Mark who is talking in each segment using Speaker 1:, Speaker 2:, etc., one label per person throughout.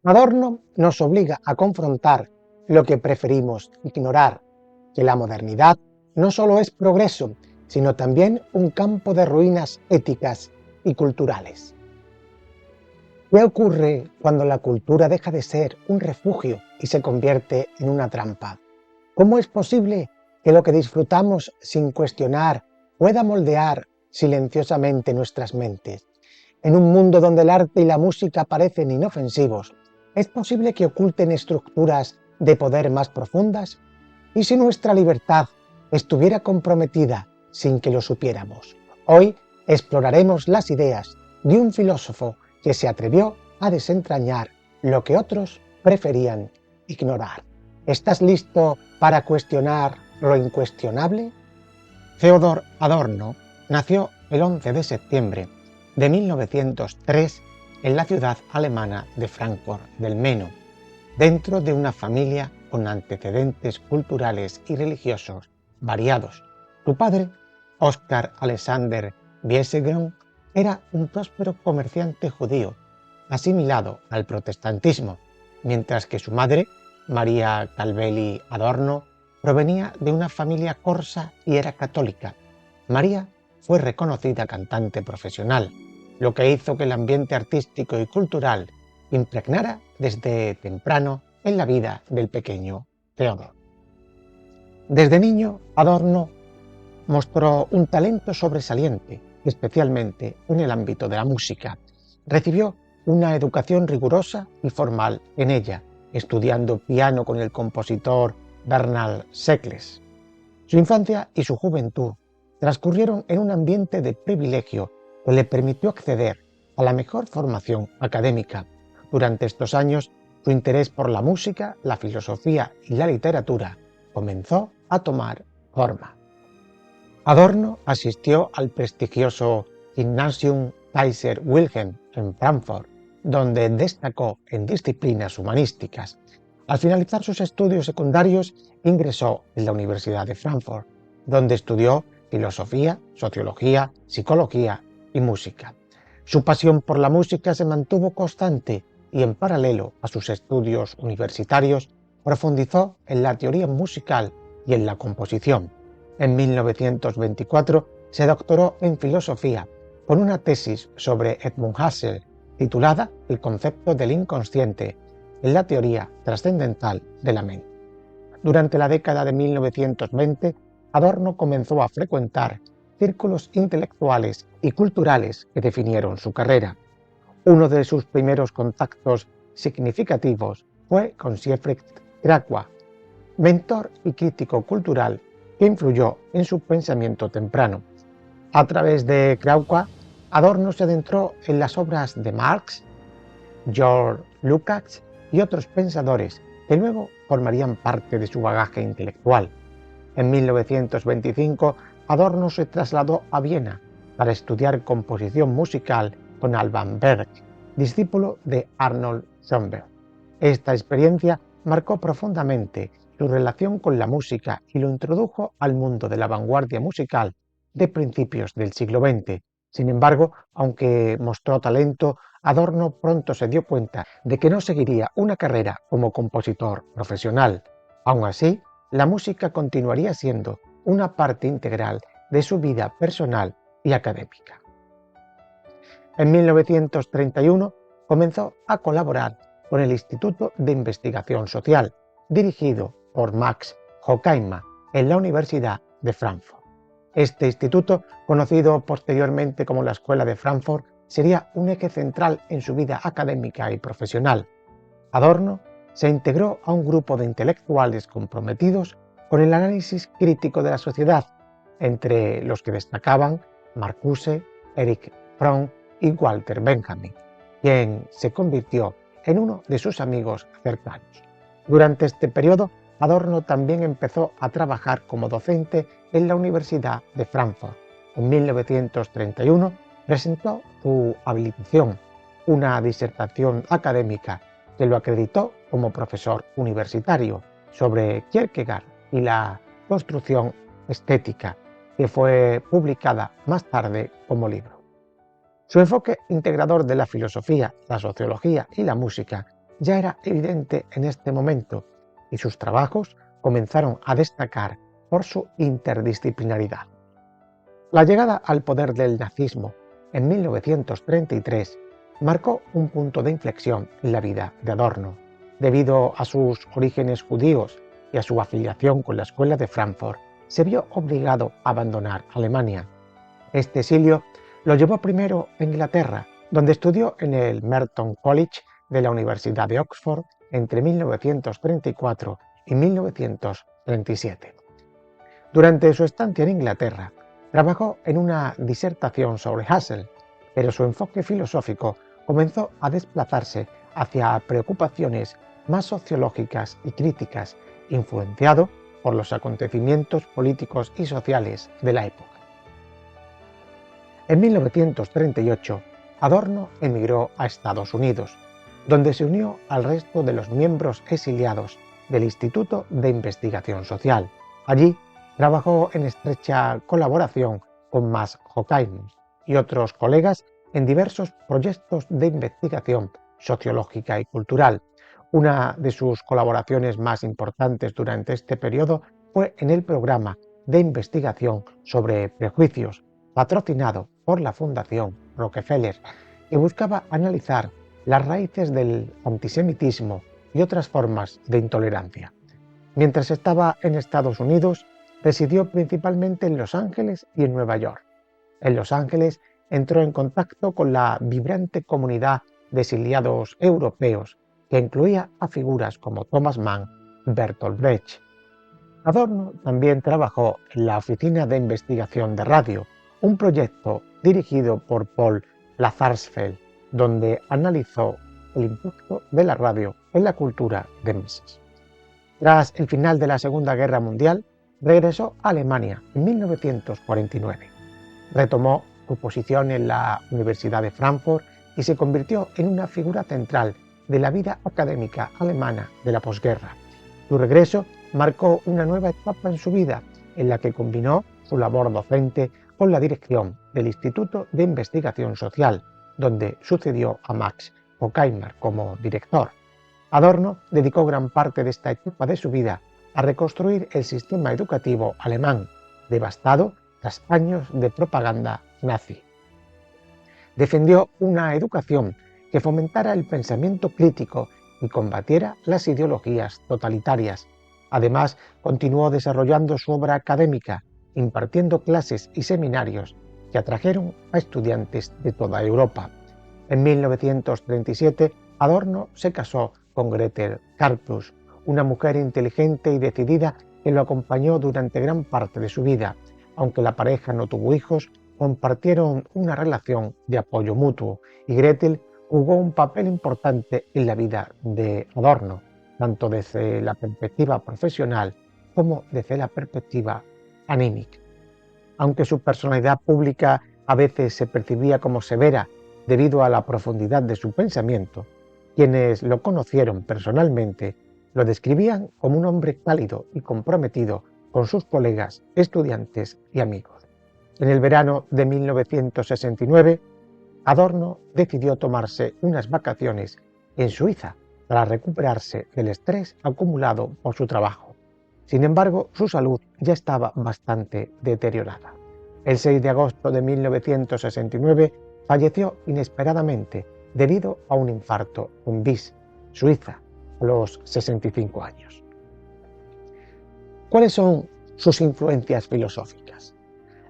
Speaker 1: Adorno nos obliga a confrontar lo que preferimos ignorar, que la modernidad no solo es progreso, sino también un campo de ruinas éticas y culturales. ¿Qué ocurre cuando la cultura deja de ser un refugio y se convierte en una trampa? ¿Cómo es posible que lo que disfrutamos sin cuestionar pueda moldear silenciosamente nuestras mentes? En un mundo donde el arte y la música parecen inofensivos, ¿es posible que oculten estructuras de poder más profundas? ¿Y si nuestra libertad estuviera comprometida sin que lo supiéramos? Hoy exploraremos las ideas de un filósofo que se atrevió a desentrañar lo que otros preferían ignorar. ¿Estás listo para cuestionar lo incuestionable? Theodor Adorno nació el 11 de septiembre de 1903 en la ciudad alemana de Fráncfort del Meno, dentro de una familia con antecedentes culturales y religiosos variados. Su padre, Oskar Alexander Wieselgren, era un próspero comerciante judío, asimilado al protestantismo, mientras que su madre, María Calvelli Adorno, provenía de una familia corsa y era católica. María fue reconocida cantante profesional, lo que hizo que el ambiente artístico y cultural impregnara desde temprano en la vida del pequeño Theodor. Desde niño, Adorno mostró un talento sobresaliente, especialmente en el ámbito de la música. Recibió una educación rigurosa y formal en ella, estudiando piano con el compositor Bernard Sekles. Su infancia y su juventud transcurrieron en un ambiente de privilegio que le permitió acceder a la mejor formación académica. Durante estos años, su interés por la música, la filosofía y la literatura comenzó a tomar forma. Adorno asistió al prestigioso Gymnasium Kaiser Wilhelm en Frankfurt, donde destacó en disciplinas humanísticas. Al finalizar sus estudios secundarios, ingresó en la Universidad de Frankfurt, donde estudió filosofía, sociología, psicología y música. Su pasión por la música se mantuvo constante y, en paralelo a sus estudios universitarios, profundizó en la teoría musical y en la composición. En 1924 se doctoró en filosofía con una tesis sobre Edmund Husserl titulada El concepto del inconsciente en la teoría trascendental de la mente. Durante la década de 1920, Adorno comenzó a frecuentar círculos intelectuales y culturales que definieron su carrera. Uno de sus primeros contactos significativos fue con Siegfried Kracua, mentor y crítico cultural que influyó en su pensamiento temprano. A través de Kracua, Adorno se adentró en las obras de Marx, George Lukács y otros pensadores que luego formarían parte de su bagaje intelectual. En 1925, Adorno se trasladó a Viena para estudiar composición musical con Alban Berg, discípulo de Arnold Schoenberg. Esta experiencia marcó profundamente su relación con la música y lo introdujo al mundo de la vanguardia musical de principios del siglo XX. Sin embargo, aunque mostró talento, Adorno pronto se dio cuenta de que no seguiría una carrera como compositor profesional. Aun así, la música continuaría siendo una parte integral de su vida personal y académica. En 1931 comenzó a colaborar con el Instituto de Investigación Social, dirigido por Max Horkheimer en la Universidad de Frankfurt. Este instituto, conocido posteriormente como la Escuela de Frankfurt, sería un eje central en su vida académica y profesional. Adorno se integró a un grupo de intelectuales comprometidos con el análisis crítico de la sociedad, entre los que destacaban Marcuse, Erich Fromm y Walter Benjamin, quien se convirtió en uno de sus amigos cercanos. Durante este periodo, Adorno también empezó a trabajar como docente en la Universidad de Frankfurt. En 1931 presentó su habilitación, una disertación académica que lo acreditó como profesor universitario sobre Kierkegaard y la construcción estética, que fue publicada más tarde como libro. Su enfoque integrador de la filosofía, la sociología y la música ya era evidente en este momento y sus trabajos comenzaron a destacar por su interdisciplinaridad. La llegada al poder del nazismo en 1933 marcó un punto de inflexión en la vida de Adorno, debido a sus orígenes judíos y a su afiliación con la Escuela de Frankfurt. Se vio obligado a abandonar Alemania. Este exilio lo llevó primero a Inglaterra, donde estudió en el Merton College de la Universidad de Oxford entre 1934 y 1937. Durante su estancia en Inglaterra, trabajó en una disertación sobre Husserl, pero su enfoque filosófico comenzó a desplazarse hacia preocupaciones más sociológicas y críticas, influenciado por los acontecimientos políticos y sociales de la época. En 1938, Adorno emigró a Estados Unidos, donde se unió al resto de los miembros exiliados del Instituto de Investigación Social. Allí trabajó en estrecha colaboración con Max Horkheimer y otros colegas en diversos proyectos de investigación sociológica y cultural. Una de sus colaboraciones más importantes durante este periodo fue en el programa de investigación sobre prejuicios, patrocinado por la Fundación Rockefeller, que buscaba analizar las raíces del antisemitismo y otras formas de intolerancia. Mientras estaba en Estados Unidos, residió principalmente en Los Ángeles y en Nueva York. En Los Ángeles entró en contacto con la vibrante comunidad de exiliados europeos, que incluía a figuras como Thomas Mann y Bertolt Brecht. Adorno también trabajó en la Oficina de Investigación de Radio, un proyecto dirigido por Paul Lazarsfeld, donde analizó el impacto de la radio en la cultura de masas. Tras el final de la Segunda Guerra Mundial, regresó a Alemania en 1949. Retomó su posición en la Universidad de Frankfurt y se convirtió en una figura central de la vida académica alemana de la posguerra. Su regreso marcó una nueva etapa en su vida, en la que combinó su labor docente con la dirección del Instituto de Investigación Social, donde sucedió a Max Horkheimer como director. Adorno dedicó gran parte de esta etapa de su vida a reconstruir el sistema educativo alemán, devastado tras años de propaganda nazi. Defendió una educación que fomentara el pensamiento crítico y combatiera las ideologías totalitarias. Además, continuó desarrollando su obra académica, impartiendo clases y seminarios que atrajeron a estudiantes de toda Europa. En 1937, Adorno se casó con Gretel Karplus, una mujer inteligente y decidida que lo acompañó durante gran parte de su vida. Aunque la pareja no tuvo hijos, compartieron una relación de apoyo mutuo y Gretel jugó un papel importante en la vida de Adorno, tanto desde la perspectiva profesional como desde la perspectiva anímica. Aunque su personalidad pública a veces se percibía como severa debido a la profundidad de su pensamiento, quienes lo conocieron personalmente lo describían como un hombre cálido y comprometido con sus colegas, estudiantes y amigos. En el verano de 1969, Adorno decidió tomarse unas vacaciones en Suiza para recuperarse del estrés acumulado por su trabajo. Sin embargo, su salud ya estaba bastante deteriorada. El 6 de agosto de 1969 falleció inesperadamente debido a un infarto en Vis, Suiza, a los 65 años. ¿Cuáles son sus influencias filosóficas?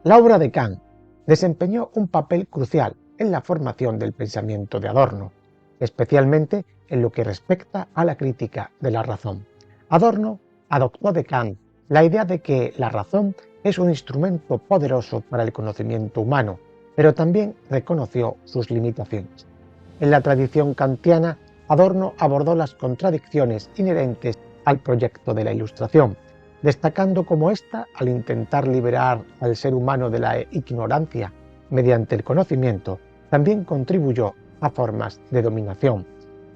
Speaker 1: La obra de Kant desempeñó un papel crucial en la formación del pensamiento de Adorno, especialmente en lo que respecta a la crítica de la razón. Adorno adoptó de Kant la idea de que la razón es un instrumento poderoso para el conocimiento humano, pero también reconoció sus limitaciones. En la tradición kantiana, Adorno abordó las contradicciones inherentes al proyecto de la Ilustración, destacando cómo ésta, al intentar liberar al ser humano de la ignorancia mediante el conocimiento, también contribuyó a formas de dominación.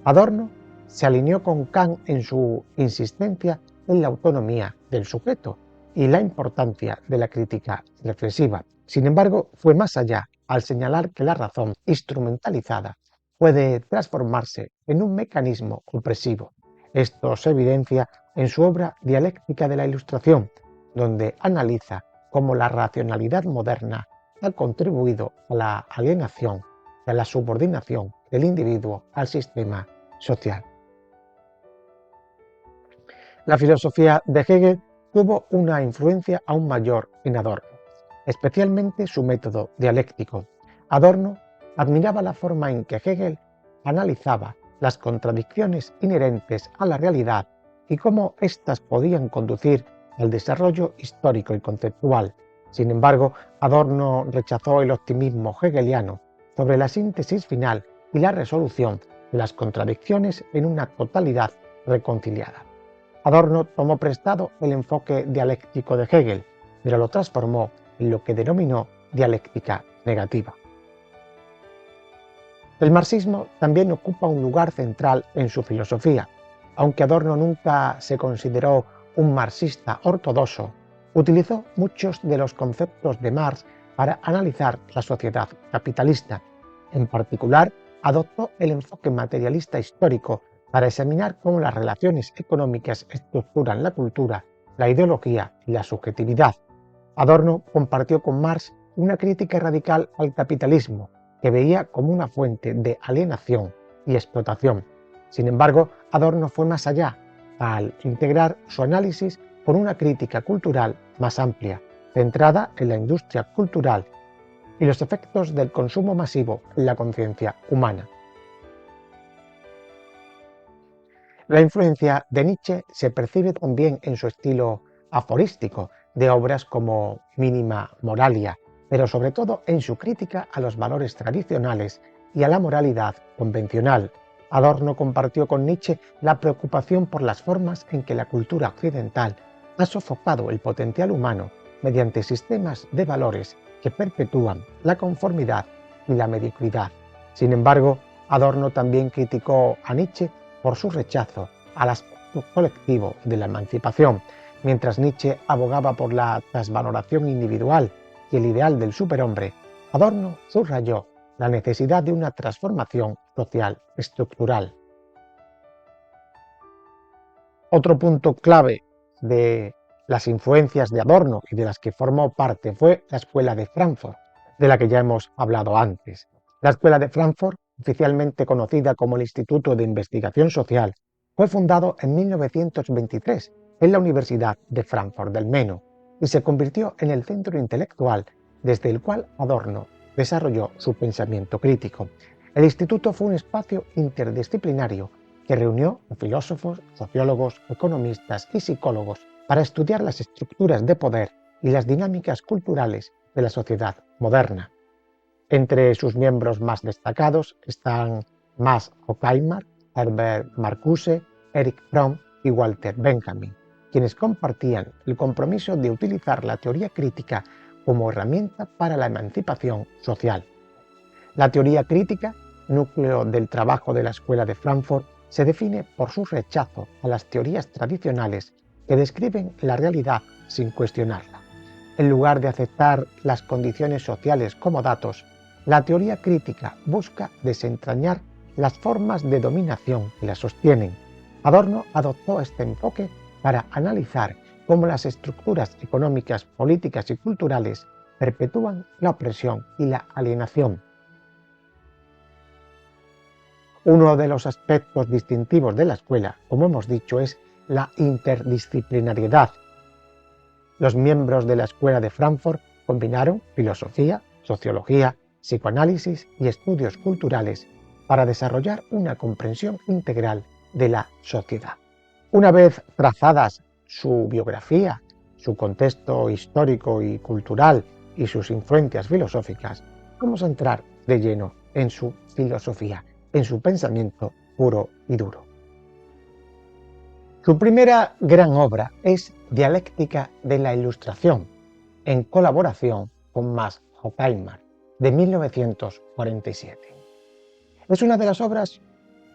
Speaker 1: Adorno se alineó con Kant en su insistencia en la autonomía del sujeto y la importancia de la crítica reflexiva. Sin embargo, fue más allá al señalar que la razón instrumentalizada puede transformarse en un mecanismo opresivo. Esto se evidencia en su obra Dialéctica de la Ilustración, donde analiza cómo la racionalidad moderna ha contribuido a la alienación y a la subordinación del individuo al sistema social. La filosofía de Hegel tuvo una influencia aún mayor en Adorno, especialmente su método dialéctico. Adorno admiraba la forma en que Hegel analizaba las contradicciones inherentes a la realidad y cómo éstas podían conducir al desarrollo histórico y conceptual. Sin embargo, Adorno rechazó el optimismo hegeliano sobre la síntesis final y la resolución de las contradicciones en una totalidad reconciliada. Adorno tomó prestado el enfoque dialéctico de Hegel, pero lo transformó en lo que denominó dialéctica negativa. El marxismo también ocupa un lugar central en su filosofía. Aunque Adorno nunca se consideró un marxista ortodoxo, utilizó muchos de los conceptos de Marx para analizar la sociedad capitalista. En particular, adoptó el enfoque materialista histórico para examinar cómo las relaciones económicas estructuran la cultura, la ideología y la subjetividad. Adorno compartió con Marx una crítica radical al capitalismo, que veía como una fuente de alienación y explotación. Sin embargo, Adorno fue más allá, al integrar su análisis con una crítica cultural más amplia, centrada en la industria cultural y los efectos del consumo masivo en la conciencia humana. La influencia de Nietzsche se percibe también en su estilo aforístico, de obras como Mínima Moralia, pero sobre todo en su crítica a los valores tradicionales y a la moralidad convencional. Adorno compartió con Nietzsche la preocupación por las formas en que la cultura occidental ha sofocado el potencial humano mediante sistemas de valores que perpetúan la conformidad y la mediocridad. Sin embargo, Adorno también criticó a Nietzsche por su rechazo al aspecto colectivo de la emancipación, mientras Nietzsche abogaba por la transvaloración individual y el ideal del superhombre. Adorno subrayó la necesidad de una transformación social estructural. Otro punto clave de las influencias de Adorno y de las que formó parte fue la Escuela de Frankfurt, de la que ya hemos hablado antes. La Escuela de Frankfurt, oficialmente conocida como el Instituto de Investigación Social, fue fundado en 1923 en la Universidad de Frankfurt del Meno y se convirtió en el centro intelectual desde el cual Adorno desarrolló su pensamiento crítico. El instituto fue un espacio interdisciplinario que reunió a filósofos, sociólogos, economistas y psicólogos para estudiar las estructuras de poder y las dinámicas culturales de la sociedad moderna. Entre sus miembros más destacados están Max Horkheimer, Herbert Marcuse, Erich Fromm y Walter Benjamin, quienes compartían el compromiso de utilizar la teoría crítica como herramienta para la emancipación social. La teoría crítica, núcleo del trabajo de la Escuela de Frankfurt, se define por su rechazo a las teorías tradicionales que describen la realidad sin cuestionarla. En lugar de aceptar las condiciones sociales como datos, la teoría crítica busca desentrañar las formas de dominación que la sostienen. Adorno adoptó este enfoque para analizar cómo las estructuras económicas, políticas y culturales perpetúan la opresión y la alienación. Uno de los aspectos distintivos de la escuela, como hemos dicho, es la interdisciplinariedad. Los miembros de la Escuela de Frankfurt combinaron filosofía, sociología, psicoanálisis y estudios culturales para desarrollar una comprensión integral de la sociedad. Una vez trazadas su biografía, su contexto histórico y cultural y sus influencias filosóficas, vamos a entrar de lleno en su filosofía, en su pensamiento puro y duro. Su primera gran obra es Dialéctica de la Ilustración, en colaboración con Max Horkheimer, de 1947. Es una de las obras,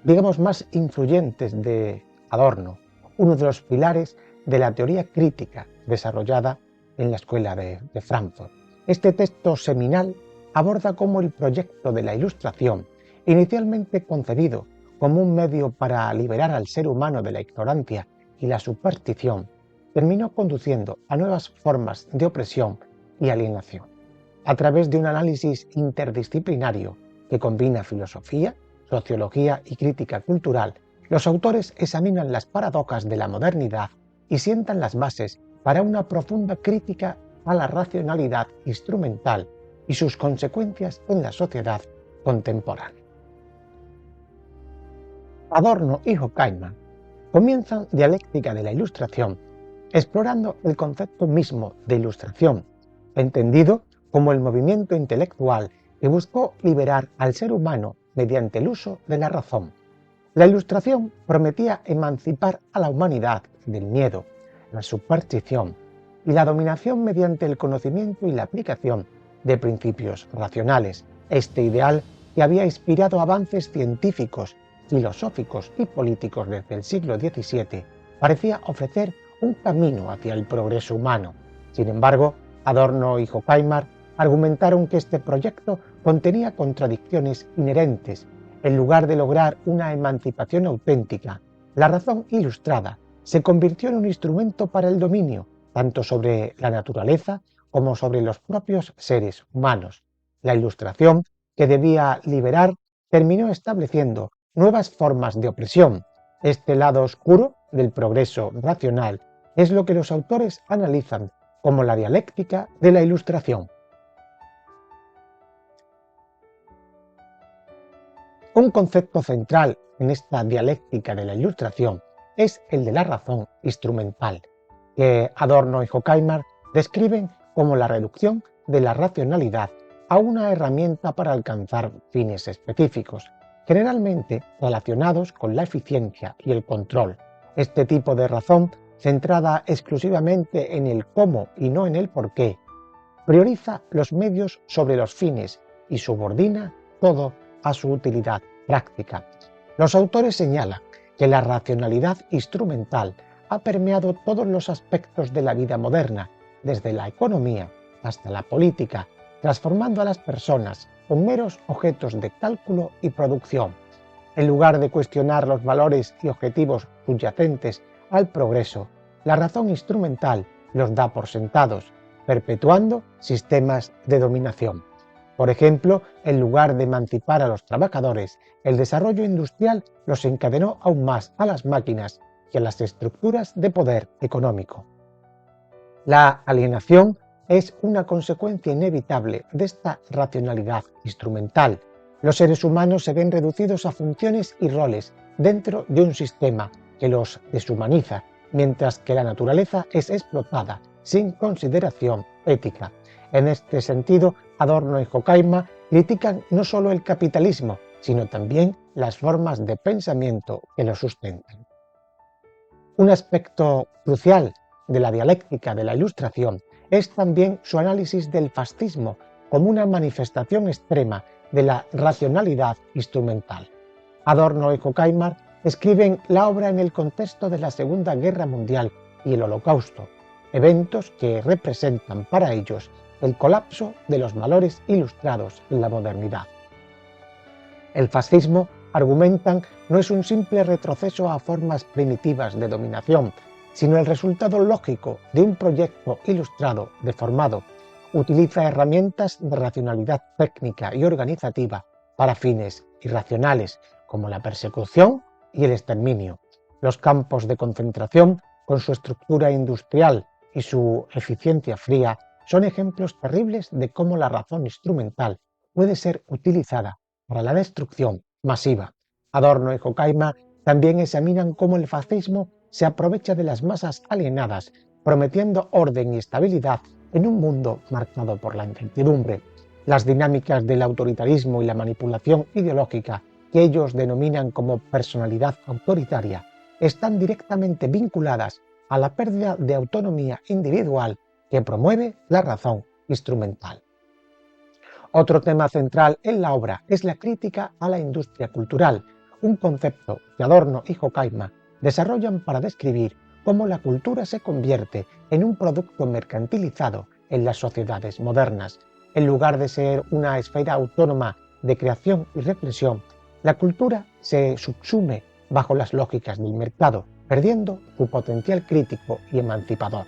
Speaker 1: digamos, más influyentes de Adorno, uno de los pilares de la teoría crítica desarrollada en la Escuela de Frankfurt. Este texto seminal aborda cómo el proyecto de la Ilustración Inicialmente concebido como un medio para liberar al ser humano de la ignorancia y la superstición, terminó conduciendo a nuevas formas de opresión y alienación. A través de un análisis interdisciplinario que combina filosofía, sociología y crítica cultural, los autores examinan las paradojas de la modernidad y sientan las bases para una profunda crítica a la racionalidad instrumental y sus consecuencias en la sociedad contemporánea. Adorno y Horkheimer comienzan Dialéctica de la Ilustración explorando el concepto mismo de ilustración, entendido como el movimiento intelectual que buscó liberar al ser humano mediante el uso de la razón. La Ilustración prometía emancipar a la humanidad del miedo, la superstición y la dominación mediante el conocimiento y la aplicación de principios racionales. Este ideal, que había inspirado avances científicos, filosóficos y políticos desde el siglo XVII, parecía ofrecer un camino hacia el progreso humano. Sin embargo, Adorno y Horkheimer argumentaron que este proyecto contenía contradicciones inherentes. En lugar de lograr una emancipación auténtica, la razón ilustrada se convirtió en un instrumento para el dominio, tanto sobre la naturaleza como sobre los propios seres humanos. La Ilustración, que debía liberar, terminó estableciendo nuevas formas de opresión. Este lado oscuro del progreso racional es lo que los autores analizan como la dialéctica de la Ilustración. Un concepto central en esta dialéctica de la Ilustración es el de la razón instrumental, que Adorno y Horkheimer describen como la reducción de la racionalidad a una herramienta para alcanzar fines específicos, generalmente relacionados con la eficiencia y el control. Este tipo de razón, centrada exclusivamente en el cómo y no en el por qué, prioriza los medios sobre los fines y subordina todo a su utilidad práctica. Los autores señalan que la racionalidad instrumental ha permeado todos los aspectos de la vida moderna, desde la economía hasta la política, transformando a las personas en meros objetos de cálculo y producción. En lugar de cuestionar los valores y objetivos subyacentes al progreso, la razón instrumental los da por sentados, perpetuando sistemas de dominación. Por ejemplo, en lugar de emancipar a los trabajadores, el desarrollo industrial los encadenó aún más a las máquinas y a las estructuras de poder económico. La alienación es una consecuencia inevitable de esta racionalidad instrumental. Los seres humanos se ven reducidos a funciones y roles dentro de un sistema que los deshumaniza, mientras que la naturaleza es explotada sin consideración ética. En este sentido, Adorno y Horkheimer critican no solo el capitalismo, sino también las formas de pensamiento que lo sustentan. Un aspecto crucial de la dialéctica de la Ilustración es también su análisis del fascismo como una manifestación extrema de la racionalidad instrumental. Adorno y Horkheimer escriben la obra en el contexto de la Segunda Guerra Mundial y el Holocausto, eventos que representan para ellos el colapso de los valores ilustrados en la modernidad. El fascismo, argumentan, no es un simple retroceso a formas primitivas de dominación, sino el resultado lógico de un proyecto ilustrado deformado. Utiliza herramientas de racionalidad técnica y organizativa para fines irracionales, como la persecución y el exterminio. Los campos de concentración, con su estructura industrial y su eficiencia fría, son ejemplos terribles de cómo la razón instrumental puede ser utilizada para la destrucción masiva. Adorno y Horkheimer también examinan cómo el fascismo se aprovecha de las masas alienadas, prometiendo orden y estabilidad en un mundo marcado por la incertidumbre. Las dinámicas del autoritarismo y la manipulación ideológica, que ellos denominan como personalidad autoritaria, están directamente vinculadas a la pérdida de autonomía individual que promueve la razón instrumental. Otro tema central en la obra es la crítica a la industria cultural, un concepto que Adorno y Horkheimer desarrollan para describir cómo la cultura se convierte en un producto mercantilizado en las sociedades modernas. En lugar de ser una esfera autónoma de creación y reflexión, La cultura se subsume bajo las lógicas del mercado, perdiendo su potencial crítico y emancipador.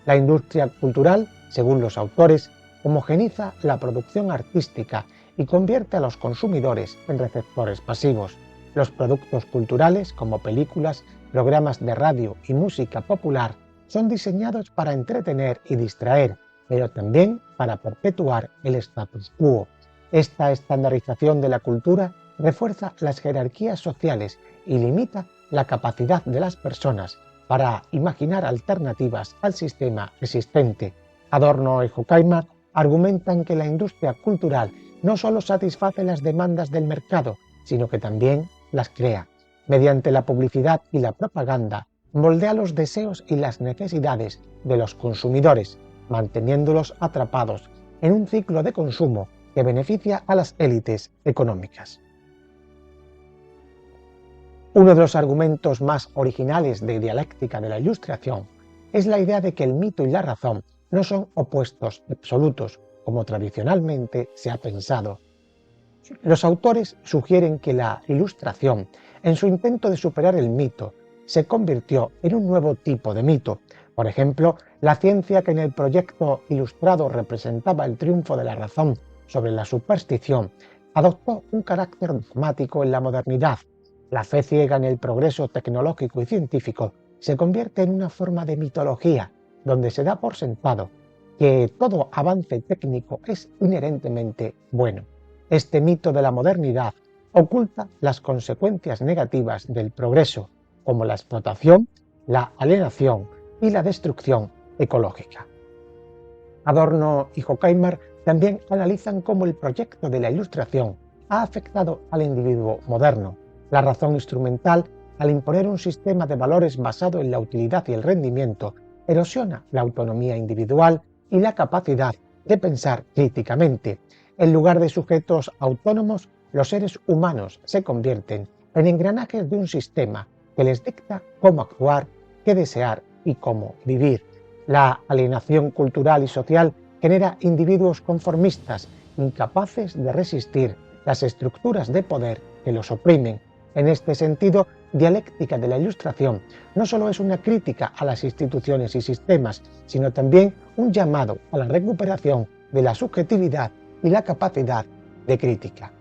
Speaker 1: La industria cultural, según los autores, homogeniza la producción artística y convierte a los consumidores en receptores pasivos. Los productos culturales, como películas, programas de radio y música popular, son diseñados para entretener y distraer, pero también para perpetuar el status quo. Esta estandarización de la cultura refuerza las jerarquías sociales y limita la capacidad de las personas para imaginar alternativas al sistema existente. Adorno y Horkheimer argumentan que la industria cultural no solo satisface las demandas del mercado, sino que también las crea. Mediante la publicidad y la propaganda, moldea los deseos y las necesidades de los consumidores, manteniéndolos atrapados en un ciclo de consumo que beneficia a las élites económicas. Uno de los argumentos más originales de dialéctica de la Ilustración es la idea de que el mito y la razón no son opuestos absolutos, como tradicionalmente se ha pensado. Los autores sugieren que la Ilustración, en su intento de superar el mito, se convirtió en un nuevo tipo de mito. Por ejemplo, la ciencia, que en el proyecto ilustrado representaba el triunfo de la razón sobre la superstición, adoptó un carácter dogmático en la modernidad. La fe ciega en el progreso tecnológico y científico se convierte en una forma de mitología, donde se da por sentado que todo avance técnico es inherentemente bueno. Este mito de la modernidad oculta las consecuencias negativas del progreso, como la explotación, la alienación y la destrucción ecológica. Adorno y Horkheimer también analizan cómo el proyecto de la Ilustración ha afectado al individuo moderno. La razón instrumental, al imponer un sistema de valores basado en la utilidad y el rendimiento, erosiona la autonomía individual y la capacidad de pensar críticamente. En lugar de sujetos autónomos, los seres humanos se convierten en engranajes de un sistema que les dicta cómo actuar, qué desear y cómo vivir. La alienación cultural y social genera individuos conformistas, incapaces de resistir las estructuras de poder que los oprimen. En este sentido, dialéctica de la Ilustración no solo es una crítica a las instituciones y sistemas, sino también un llamado a la recuperación de la subjetividad y la capacidad de crítica.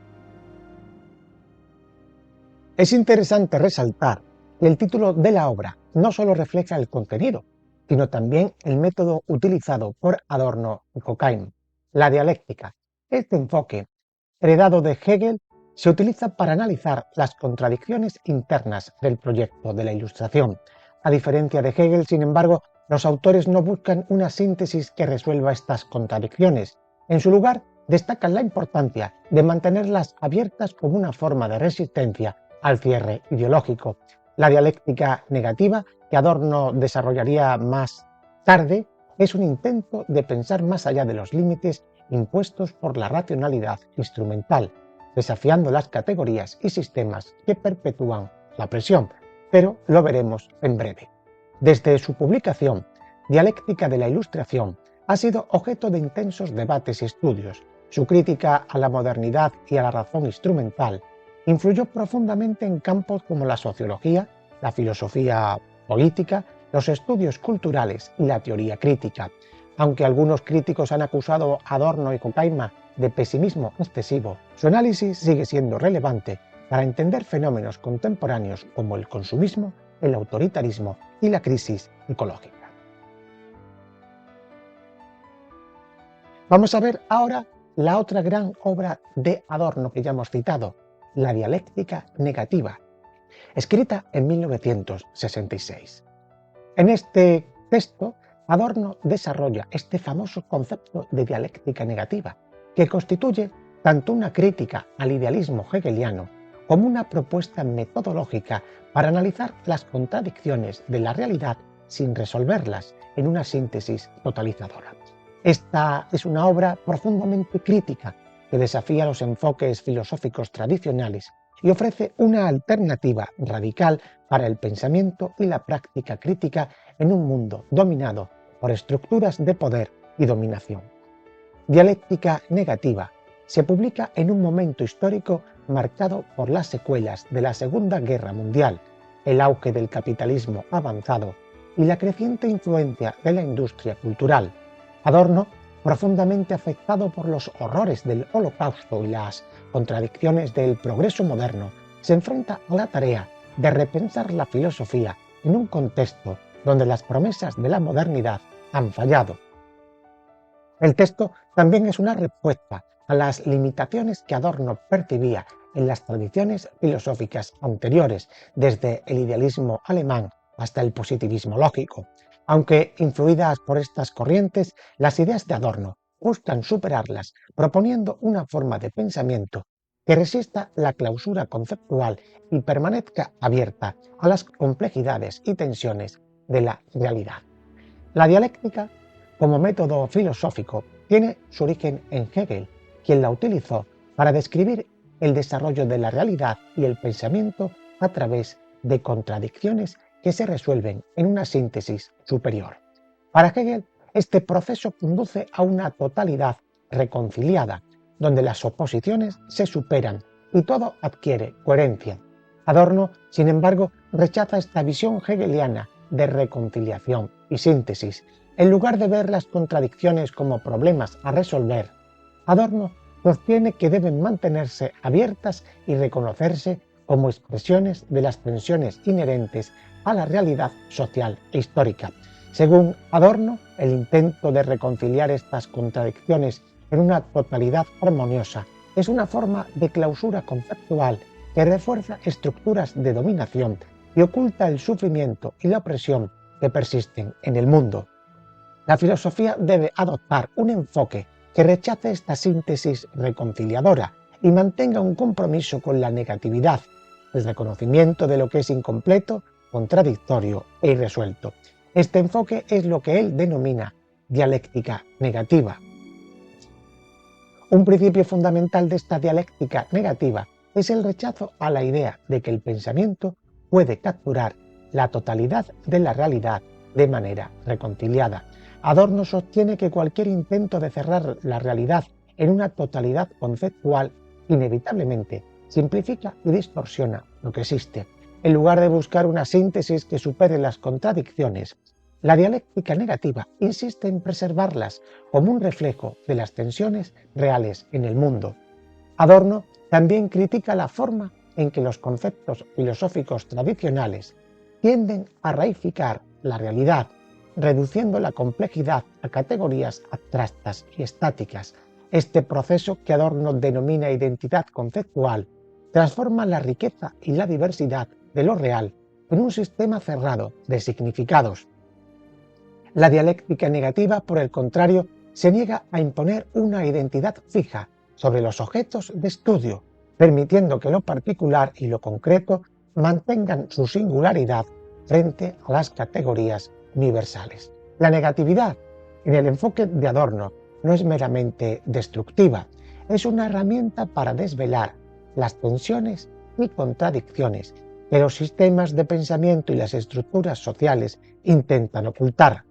Speaker 1: Es interesante resaltar que el título de la obra no solo refleja el contenido, sino también el método utilizado por Adorno y Horkheimer, la dialéctica. Este enfoque, heredado de Hegel, se utiliza para analizar las contradicciones internas del proyecto de la Ilustración. A diferencia de Hegel, sin embargo, los autores no buscan una síntesis que resuelva estas contradicciones. En su lugar, destacan la importancia de mantenerlas abiertas como una forma de resistencia al cierre ideológico. La dialéctica negativa, que Adorno desarrollaría más tarde, es un intento de pensar más allá de los límites impuestos por la racionalidad instrumental, desafiando las categorías y sistemas que perpetúan la presión, pero lo veremos en breve. Desde su publicación, Dialéctica de la Ilustración ha sido objeto de intensos debates y estudios. Su crítica a la modernidad y a la razón instrumental influyó profundamente en campos como la sociología, la filosofía política, los estudios culturales y la teoría crítica. Aunque algunos críticos han acusado a Adorno y Horkheimer de pesimismo excesivo, su análisis sigue siendo relevante para entender fenómenos contemporáneos como el consumismo, el autoritarismo y la crisis ecológica. Vamos a ver ahora la otra gran obra de Adorno que ya hemos citado, la dialéctica negativa, escrita en 1966. En este texto, Adorno desarrolla este famoso concepto de dialéctica negativa, que constituye tanto una crítica al idealismo hegeliano como una propuesta metodológica para analizar las contradicciones de la realidad sin resolverlas en una síntesis totalizadora. Esta es una obra profundamente crítica que desafía los enfoques filosóficos tradicionales y ofrece una alternativa radical para el pensamiento y la práctica crítica en un mundo dominado por estructuras de poder y dominación. Dialéctica negativa se publica en un momento histórico marcado por las secuelas de la Segunda Guerra Mundial, el auge del capitalismo avanzado y la creciente influencia de la industria cultural. Adorno, profundamente afectado por los horrores del Holocausto y las contradicciones del progreso moderno, se enfrenta a la tarea de repensar la filosofía en un contexto donde las promesas de la modernidad han fallado. El texto también es una respuesta a las limitaciones que Adorno percibía en las tradiciones filosóficas anteriores, desde el idealismo alemán hasta el positivismo lógico. Aunque influidas por estas corrientes, las ideas de Adorno buscan superarlas, proponiendo una forma de pensamiento que resista la clausura conceptual y permanezca abierta a las complejidades y tensiones de la realidad. La dialéctica, como método filosófico, tiene su origen en Hegel, quien la utilizó para describir el desarrollo de la realidad y el pensamiento a través de contradicciones que se resuelven en una síntesis superior. Para Hegel, este proceso conduce a una totalidad reconciliada, donde las oposiciones se superan y todo adquiere coherencia. Adorno, sin embargo, rechaza esta visión hegeliana de reconciliación y síntesis. En lugar de ver las contradicciones como problemas a resolver, Adorno sostiene que deben mantenerse abiertas y reconocerse como expresiones de las tensiones inherentes a la realidad social e histórica. Según Adorno, el intento de reconciliar estas contradicciones en una totalidad armoniosa es una forma de clausura conceptual que refuerza estructuras de dominación y oculta el sufrimiento y la opresión que persisten en el mundo. La filosofía debe adoptar un enfoque que rechace esta síntesis reconciliadora y mantenga un compromiso con la negatividad, el reconocimiento de lo que es incompleto, contradictorio e irresuelto. Este enfoque es lo que él denomina dialéctica negativa. Un principio fundamental de esta dialéctica negativa es el rechazo a la idea de que el pensamiento puede capturar la totalidad de la realidad de manera reconciliada. Adorno sostiene que cualquier intento de cerrar la realidad en una totalidad conceptual inevitablemente simplifica y distorsiona lo que existe. En lugar de buscar una síntesis que supere las contradicciones, la dialéctica negativa insiste en preservarlas como un reflejo de las tensiones reales en el mundo. Adorno también critica la forma en que los conceptos filosóficos tradicionales tienden a reificar la realidad, reduciendo la complejidad a categorías abstractas y estáticas. Este proceso, que Adorno denomina identidad conceptual, transforma la riqueza y la diversidad de lo real en un sistema cerrado de significados. La dialéctica negativa, por el contrario, se niega a imponer una identidad fija sobre los objetos de estudio, permitiendo que lo particular y lo concreto mantengan su singularidad frente a las categorías universales. La negatividad, en el enfoque de Adorno, no es meramente destructiva, es una herramienta para desvelar las tensiones y contradicciones que los sistemas de pensamiento y las estructuras sociales intentan ocultar.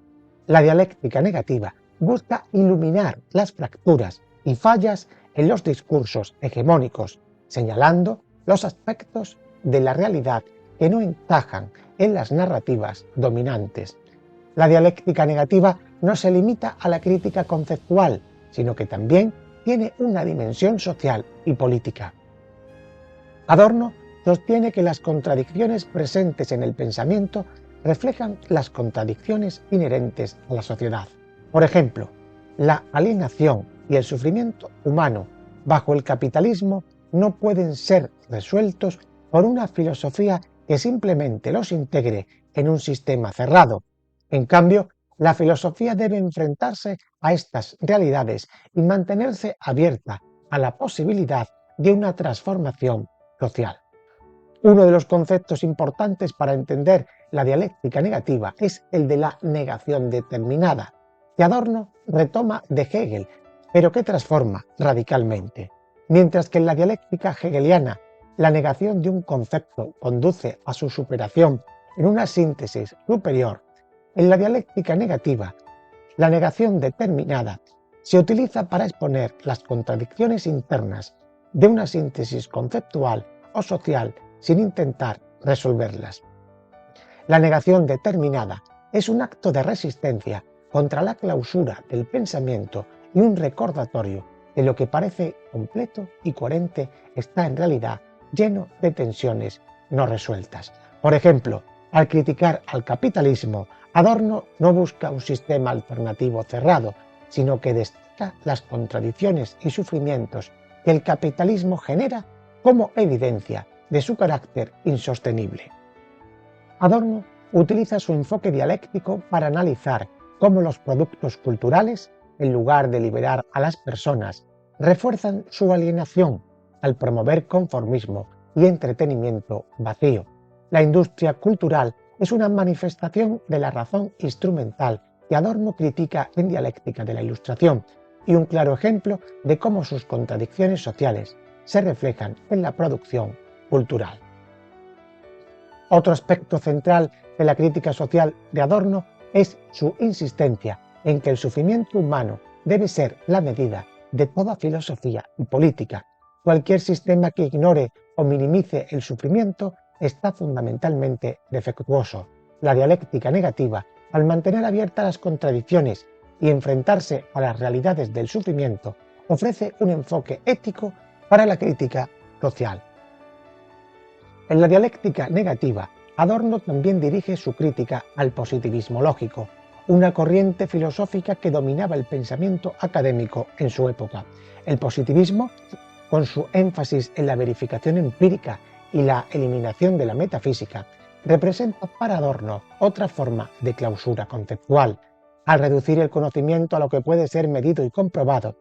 Speaker 1: La dialéctica negativa busca iluminar las fracturas y fallas en los discursos hegemónicos, señalando los aspectos de la realidad que no encajan en las narrativas dominantes. La dialéctica negativa no se limita a la crítica conceptual, sino que también tiene una dimensión social y política. Adorno sostiene que las contradicciones presentes en el pensamiento reflejan las contradicciones inherentes a la sociedad. Por ejemplo, la alienación y el sufrimiento humano bajo el capitalismo no pueden ser resueltos por una filosofía que simplemente los integre en un sistema cerrado. En cambio, la filosofía debe enfrentarse a estas realidades y mantenerse abierta a la posibilidad de una transformación social. Uno de los conceptos importantes para entender la dialéctica negativa es el de la negación determinada, que Adorno retoma de Hegel, pero que transforma radicalmente. Mientras que en la dialéctica hegeliana la negación de un concepto conduce a su superación en una síntesis superior, en la dialéctica negativa la negación determinada se utiliza para exponer las contradicciones internas de una síntesis conceptual o social sin intentar resolverlas. La negación determinada es un acto de resistencia contra la clausura del pensamiento y un recordatorio de lo que parece completo y coherente está en realidad lleno de tensiones no resueltas. Por ejemplo, al criticar al capitalismo, Adorno no busca un sistema alternativo cerrado, sino que destaca las contradicciones y sufrimientos que el capitalismo genera como evidencia de su carácter insostenible. Adorno utiliza su enfoque dialéctico para analizar cómo los productos culturales, en lugar de liberar a las personas, refuerzan su alienación al promover conformismo y entretenimiento vacío. La industria cultural es una manifestación de la razón instrumental que Adorno critica en Dialéctica de la Ilustración y un claro ejemplo de cómo sus contradicciones sociales se reflejan en la producción cultural. Otro aspecto central de la crítica social de Adorno es su insistencia en que el sufrimiento humano debe ser la medida de toda filosofía y política. Cualquier sistema que ignore o minimice el sufrimiento está fundamentalmente defectuoso. La dialéctica negativa, al mantener abiertas las contradicciones y enfrentarse a las realidades del sufrimiento, ofrece un enfoque ético para la crítica social. En la dialéctica negativa, Adorno también dirige su crítica al positivismo lógico, una corriente filosófica que dominaba el pensamiento académico en su época. El positivismo, con su énfasis en la verificación empírica y la eliminación de la metafísica, representa para Adorno otra forma de clausura conceptual. Al reducir el conocimiento a lo que puede ser medido y comprobado,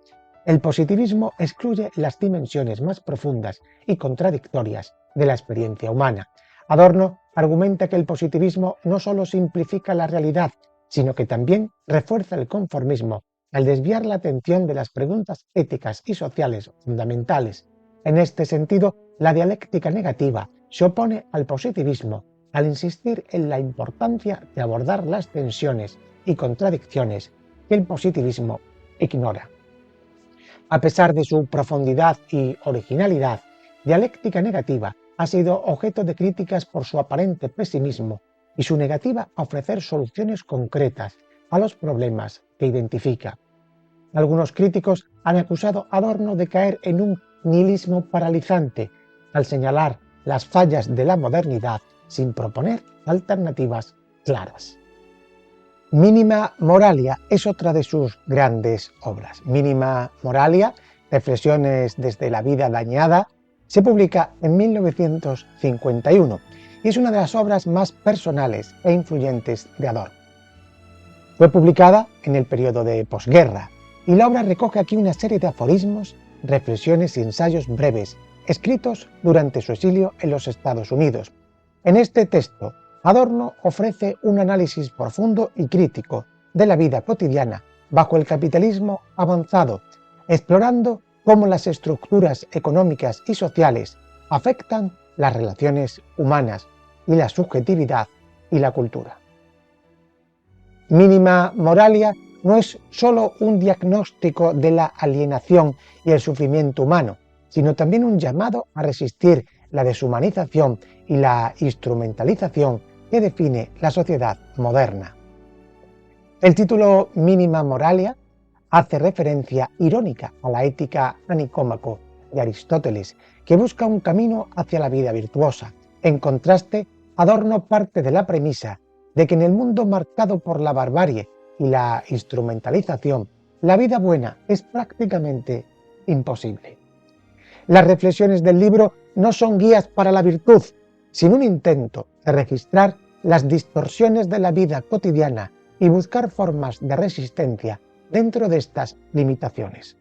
Speaker 1: el positivismo excluye las dimensiones más profundas y contradictorias de la experiencia humana. Adorno argumenta que el positivismo no solo simplifica la realidad, sino que también refuerza el conformismo al desviar la atención de las preguntas éticas y sociales fundamentales. En este sentido, la dialéctica negativa se opone al positivismo al insistir en la importancia de abordar las tensiones y contradicciones que el positivismo ignora. A pesar de su profundidad y originalidad, Dialéctica negativa ha sido objeto de críticas por su aparente pesimismo y su negativa a ofrecer soluciones concretas a los problemas que identifica. Algunos críticos han acusado a Adorno de caer en un nihilismo paralizante al señalar las fallas de la modernidad sin proponer alternativas claras. Minima Moralia es otra de sus grandes obras. Minima Moralia, Reflexiones desde la vida dañada, se publica en 1951 y es una de las obras más personales e influyentes de Adorno. Fue publicada en el periodo de posguerra y la obra recoge aquí una serie de aforismos, reflexiones y ensayos breves escritos durante su exilio en los Estados Unidos. En este texto, Adorno ofrece un análisis profundo y crítico de la vida cotidiana bajo el capitalismo avanzado, explorando cómo las estructuras económicas y sociales afectan las relaciones humanas y la subjetividad y la cultura. Minima Moralia no es solo un diagnóstico de la alienación y el sufrimiento humano, sino también un llamado a resistir la deshumanización y la instrumentalización que define la sociedad moderna. El título Minima Moralia hace referencia irónica a la ética a Nicómaco de Aristóteles, que busca un camino hacia la vida virtuosa. En contraste, Adorno parte de la premisa de que en el mundo marcado por la barbarie y la instrumentalización, la vida buena es prácticamente imposible. Las reflexiones del libro no son guías para la virtud, sino un intento de registrar las distorsiones de la vida cotidiana y buscar formas de resistencia dentro de estas limitaciones.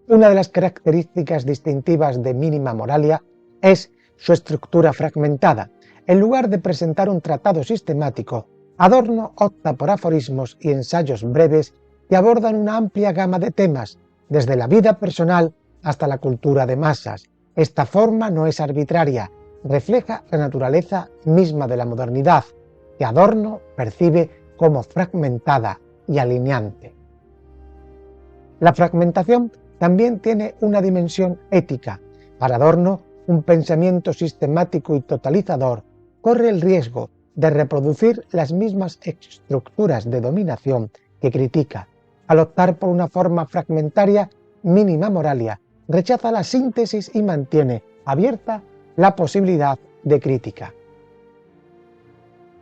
Speaker 1: Una de las características distintivas de Minima Moralia es su estructura fragmentada. En lugar de presentar un tratado sistemático, Adorno opta por aforismos y ensayos breves que abordan una amplia gama de temas, desde la vida personal hasta la cultura de masas. Esta forma no es arbitraria, refleja la naturaleza misma de la modernidad, que Adorno percibe como fragmentada y alineante. La fragmentación también tiene una dimensión ética. Para Adorno, un pensamiento sistemático y totalizador corre el riesgo de reproducir las mismas estructuras de dominación que critica. Al optar por una forma fragmentaria, mínima moralia, rechaza la síntesis y mantiene abierta la posibilidad de crítica.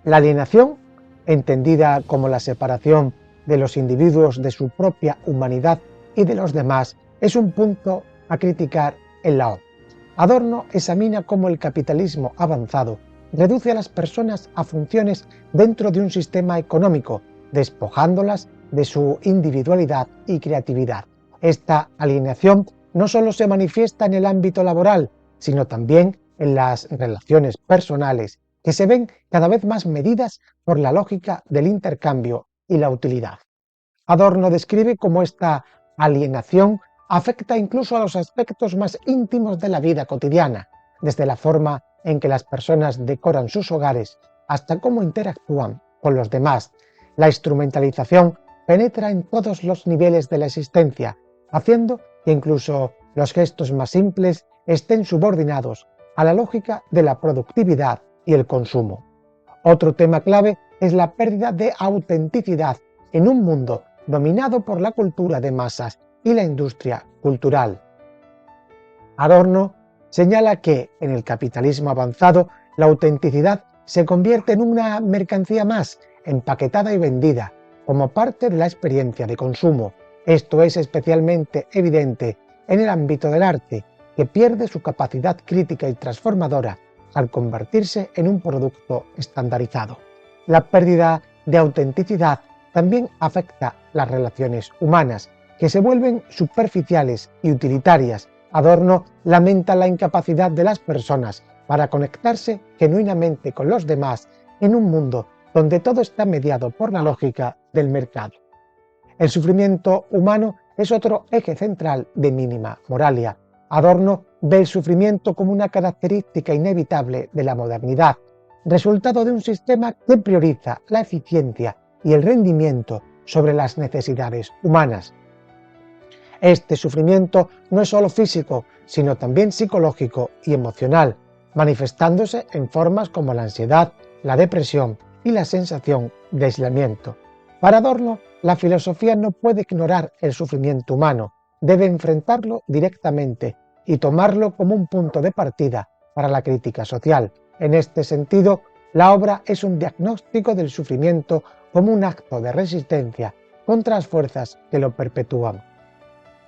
Speaker 1: La alienación, entendida como la separación de los individuos de su propia humanidad y de los demás, es un punto a criticar en la obra. Adorno examina cómo el capitalismo avanzado reduce a las personas a funciones dentro de un sistema económico, despojándolas de su individualidad y creatividad. Esta alienación no solo se manifiesta en el ámbito laboral, sino también en las relaciones personales, que se ven cada vez más medidas por la lógica del intercambio y la utilidad. Adorno describe cómo esta alienación afecta incluso a los aspectos más íntimos de la vida cotidiana, desde la forma en que las personas decoran sus hogares hasta cómo interactúan con los demás. La instrumentalización penetra en todos los niveles de la existencia, haciendo que incluso los gestos más simples estén subordinados a la lógica de la productividad y el consumo. Otro tema clave es la pérdida de autenticidad en un mundo dominado por la cultura de masas y la industria cultural. Adorno señala que en el capitalismo avanzado la autenticidad se convierte en una mercancía más, empaquetada y vendida, como parte de la experiencia de consumo. Esto es especialmente evidente en el ámbito del arte, que pierde su capacidad crítica y transformadora al convertirse en un producto estandarizado. La pérdida de autenticidad también afecta las relaciones humanas, que se vuelven superficiales y utilitarias. Adorno lamenta la incapacidad de las personas para conectarse genuinamente con los demás en un mundo donde todo está mediado por la lógica del mercado. El sufrimiento humano es otro eje central de mínima moralia. Adorno ve el sufrimiento como una característica inevitable de la modernidad, resultado de un sistema que prioriza la eficiencia y el rendimiento sobre las necesidades humanas. Este sufrimiento no es solo físico, sino también psicológico y emocional, manifestándose en formas como la ansiedad, la depresión y la sensación de aislamiento. Para Adorno, la filosofía no puede ignorar el sufrimiento humano, debe enfrentarlo directamente y tomarlo como un punto de partida para la crítica social. En este sentido, la obra es un diagnóstico del sufrimiento como un acto de resistencia contra las fuerzas que lo perpetúan.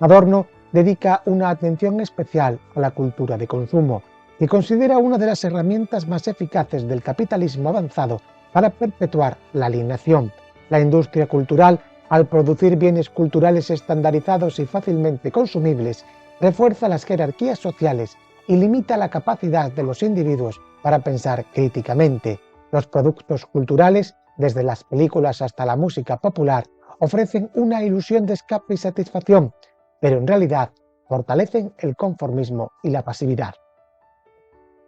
Speaker 1: Adorno dedica una atención especial a la cultura de consumo, que considera una de las herramientas más eficaces del capitalismo avanzado para perpetuar la alienación. La industria cultural, al producir bienes culturales estandarizados y fácilmente consumibles, refuerza las jerarquías sociales y limita la capacidad de los individuos para pensar críticamente. Los productos culturales, desde las películas hasta la música popular, ofrecen una ilusión de escape y satisfacción, pero en realidad fortalecen el conformismo y la pasividad.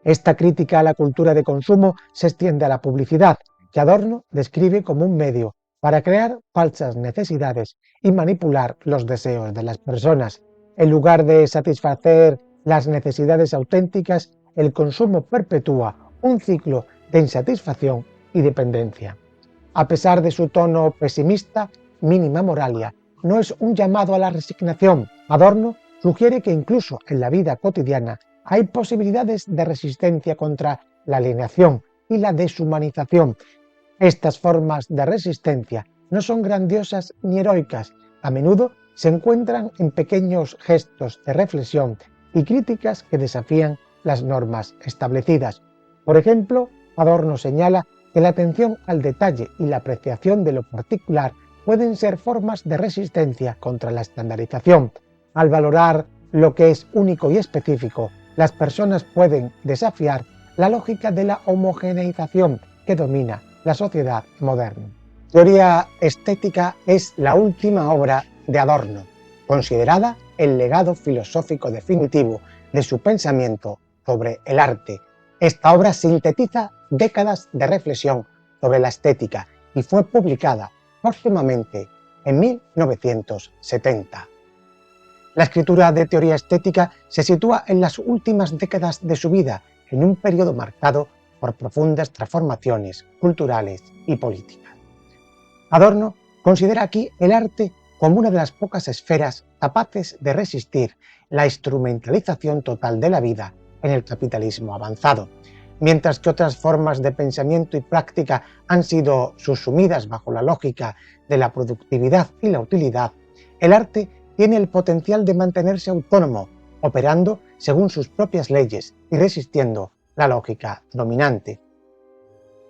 Speaker 1: Esta crítica a la cultura de consumo se extiende a la publicidad, que Adorno describe como un medio para crear falsas necesidades y manipular los deseos de las personas. En lugar de satisfacer las necesidades auténticas, el consumo perpetúa un ciclo de insatisfacción y dependencia. A pesar de su tono pesimista, Mínima Moralia no es un llamado a la resignación. Adorno sugiere que incluso en la vida cotidiana hay posibilidades de resistencia contra la alienación y la deshumanización. Estas formas de resistencia no son grandiosas ni heroicas, a menudo se encuentran en pequeños gestos de reflexión y críticas que desafían las normas establecidas. Por ejemplo, Adorno señala que la atención al detalle y la apreciación de lo particular pueden ser formas de resistencia contra la estandarización. Al valorar lo que es único y específico, las personas pueden desafiar la lógica de la homogeneización que domina la sociedad moderna. Teoría estética es la última obra de Adorno, considerada el legado filosófico definitivo de su pensamiento sobre el arte. Esta obra sintetiza décadas de reflexión sobre la estética y fue publicada póstumamente en 1970. La escritura de teoría estética se sitúa en las últimas décadas de su vida, en un periodo marcado por profundas transformaciones culturales y políticas. Adorno considera aquí el arte como una de las pocas esferas capaces de resistir la instrumentalización total de la vida en el capitalismo avanzado. Mientras que otras formas de pensamiento y práctica han sido subsumidas bajo la lógica de la productividad y la utilidad, el arte tiene el potencial de mantenerse autónomo, operando según sus propias leyes y resistiendo la lógica dominante.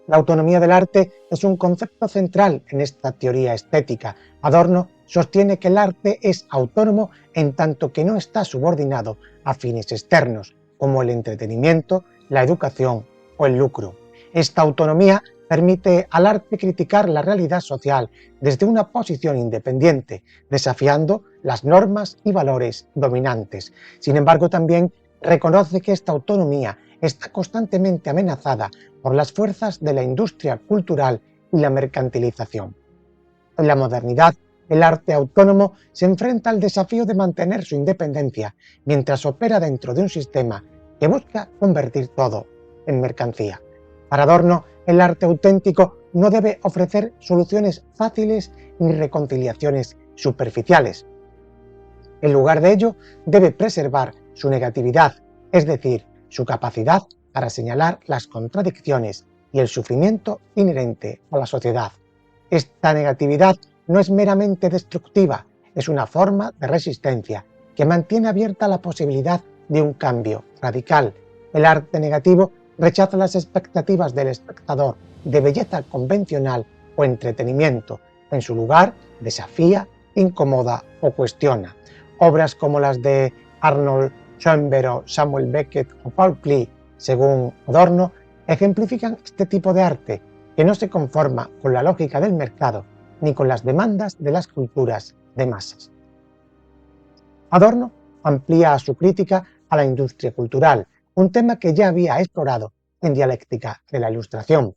Speaker 1: La autonomía del arte es un concepto central en esta teoría estética. Adorno sostiene que el arte es autónomo en tanto que no está subordinado a fines externos, como el entretenimiento, la educación o el lucro. Esta autonomía permite al arte criticar la realidad social desde una posición independiente, desafiando las normas y valores dominantes. Sin embargo, también reconoce que esta autonomía está constantemente amenazada por las fuerzas de la industria cultural y la mercantilización. En la modernidad, el arte autónomo se enfrenta al desafío de mantener su independencia mientras opera dentro de un sistema que busca convertir todo en mercancía. Para Adorno, el arte auténtico no debe ofrecer soluciones fáciles ni reconciliaciones superficiales. En lugar de ello, debe preservar su negatividad, es decir, su capacidad para señalar las contradicciones y el sufrimiento inherente a la sociedad. Esta negatividad no es meramente destructiva, es una forma de resistencia que mantiene abierta la posibilidad de un cambio radical. El arte negativo rechaza las expectativas del espectador de belleza convencional o entretenimiento. En su lugar, desafía, incomoda o cuestiona. Obras como las de Arnold Schoenberg, Samuel Beckett o Paul Klee, según Adorno, ejemplifican este tipo de arte que no se conforma con la lógica del mercado ni con las demandas de las culturas de masas. Adorno amplía su crítica a la industria cultural, un tema que ya había explorado en Dialéctica de la Ilustración.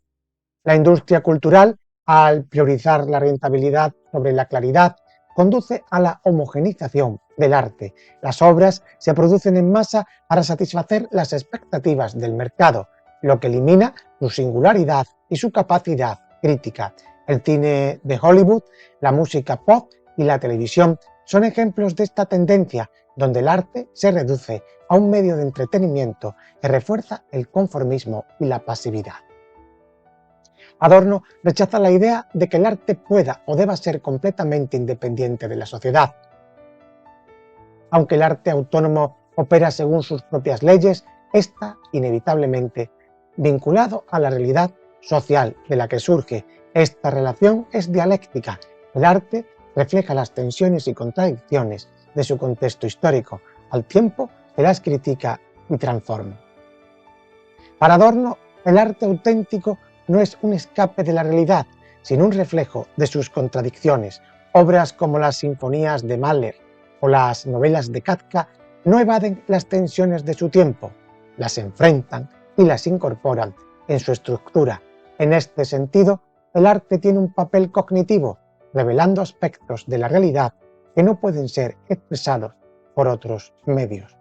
Speaker 1: La industria cultural, al priorizar la rentabilidad sobre la claridad, conduce a la homogeneización del arte. Las obras se producen en masa para satisfacer las expectativas del mercado, lo que elimina su singularidad y su capacidad crítica. El cine de Hollywood, la música pop y la televisión son ejemplos de esta tendencia, donde el arte se reduce a un medio de entretenimiento que refuerza el conformismo y la pasividad. Adorno rechaza la idea de que el arte pueda o deba ser completamente independiente de la sociedad. Aunque el arte autónomo opera según sus propias leyes, está inevitablemente vinculado a la realidad social de la que surge. Esta relación es dialéctica. El arte refleja las tensiones y contradicciones de su contexto histórico, al tiempo que las critica y transforma. Para Adorno, el arte auténtico no es un escape de la realidad, sino un reflejo de sus contradicciones. Obras como las sinfonías de Mahler o las novelas de Kafka no evaden las tensiones de su tiempo, las enfrentan y las incorporan en su estructura. En este sentido, el arte tiene un papel cognitivo, revelando aspectos de la realidad que no pueden ser expresados por otros medios.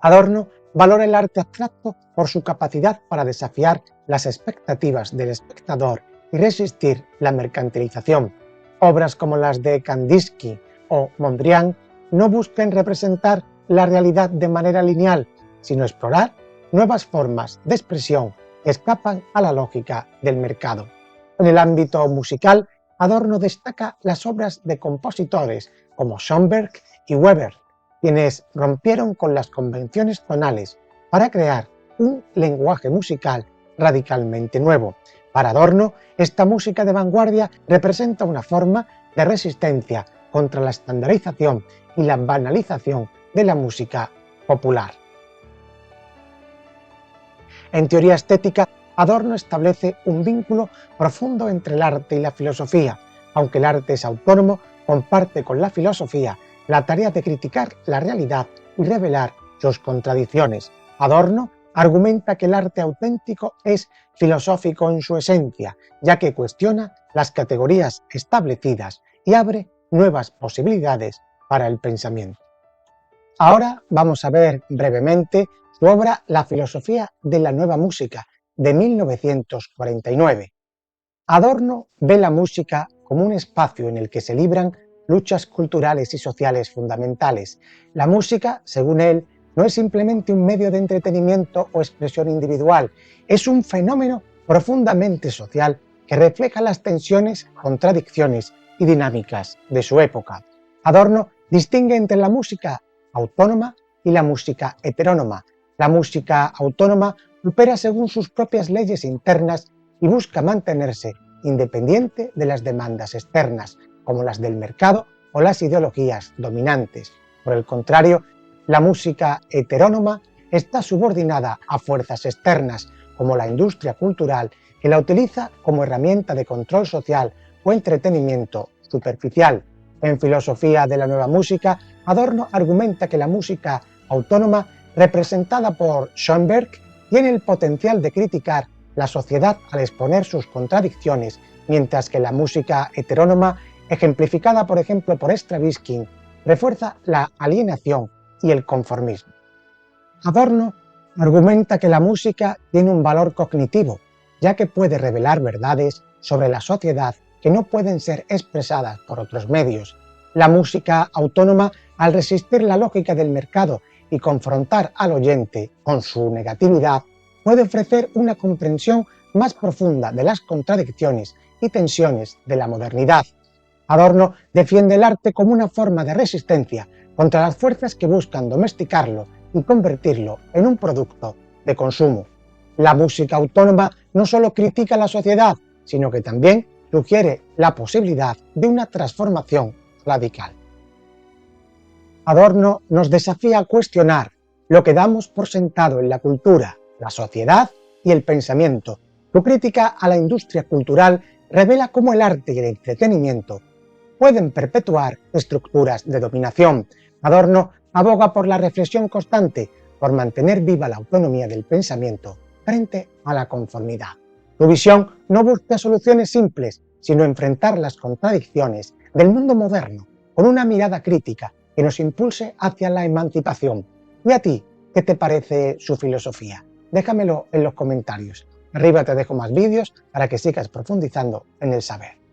Speaker 1: Adorno valora el arte abstracto por su capacidad para desafiar las expectativas del espectador y resistir la mercantilización. Obras como las de Kandinsky o Mondrian no buscan representar la realidad de manera lineal, sino explorar nuevas formas de expresión que escapan a la lógica del mercado. En el ámbito musical, Adorno destaca las obras de compositores como Schoenberg y Weber, quienes rompieron con las convenciones tonales para crear un lenguaje musical radicalmente nuevo. Para Adorno, esta música de vanguardia representa una forma de resistencia contra la estandarización y la banalización de la música popular. En teoría estética, Adorno establece un vínculo profundo entre el arte y la filosofía. Aunque el arte es autónomo, comparte con la filosofía la tarea de criticar la realidad y revelar sus contradicciones. Adorno argumenta que el arte auténtico es filosófico en su esencia, ya que cuestiona las categorías establecidas y abre nuevas posibilidades para el pensamiento. Ahora vamos a ver brevemente su obra La filosofía de la nueva música, de 1949. Adorno ve la música como un espacio en el que se libran luchas culturales y sociales fundamentales. La música, según él, no es simplemente un medio de entretenimiento o expresión individual, es un fenómeno profundamente social que refleja las tensiones, contradicciones y dinámicas de su época. Adorno distingue entre la música autónoma y la música heterónoma. La música autónoma opera según sus propias leyes internas y busca mantenerse independiente de las demandas externas, como las del mercado o las ideologías dominantes. Por el contrario, la música heterónoma está subordinada a fuerzas externas, como la industria cultural, que la utiliza como herramienta de control social o entretenimiento superficial. En Filosofía de la nueva música, Adorno argumenta que la música autónoma, representada por Schoenberg, tiene el potencial de criticar la sociedad al exponer sus contradicciones, mientras que la música heterónoma, ejemplificada por ejemplo por Stravinsky, refuerza la alienación y el conformismo. Adorno argumenta que la música tiene un valor cognitivo, ya que puede revelar verdades sobre la sociedad que no pueden ser expresadas por otros medios. La música autónoma, al resistir la lógica del mercado y confrontar al oyente con su negatividad, puede ofrecer una comprensión más profunda de las contradicciones y tensiones de la modernidad. Adorno defiende el arte como una forma de resistencia contra las fuerzas que buscan domesticarlo y convertirlo en un producto de consumo. La música autónoma no solo critica la sociedad, sino que también sugiere la posibilidad de una transformación radical. Adorno nos desafía a cuestionar lo que damos por sentado en la cultura, la sociedad y el pensamiento. Su crítica a la industria cultural revela cómo el arte y el entretenimiento pueden perpetuar estructuras de dominación. Adorno aboga por la reflexión constante, por mantener viva la autonomía del pensamiento frente a la conformidad. Su visión no busca soluciones simples, sino enfrentar las contradicciones del mundo moderno con una mirada crítica que nos impulse hacia la emancipación. ¿Y a ti, qué te parece su filosofía? Déjamelo en los comentarios. Arriba te dejo más vídeos para que sigas profundizando en el saber.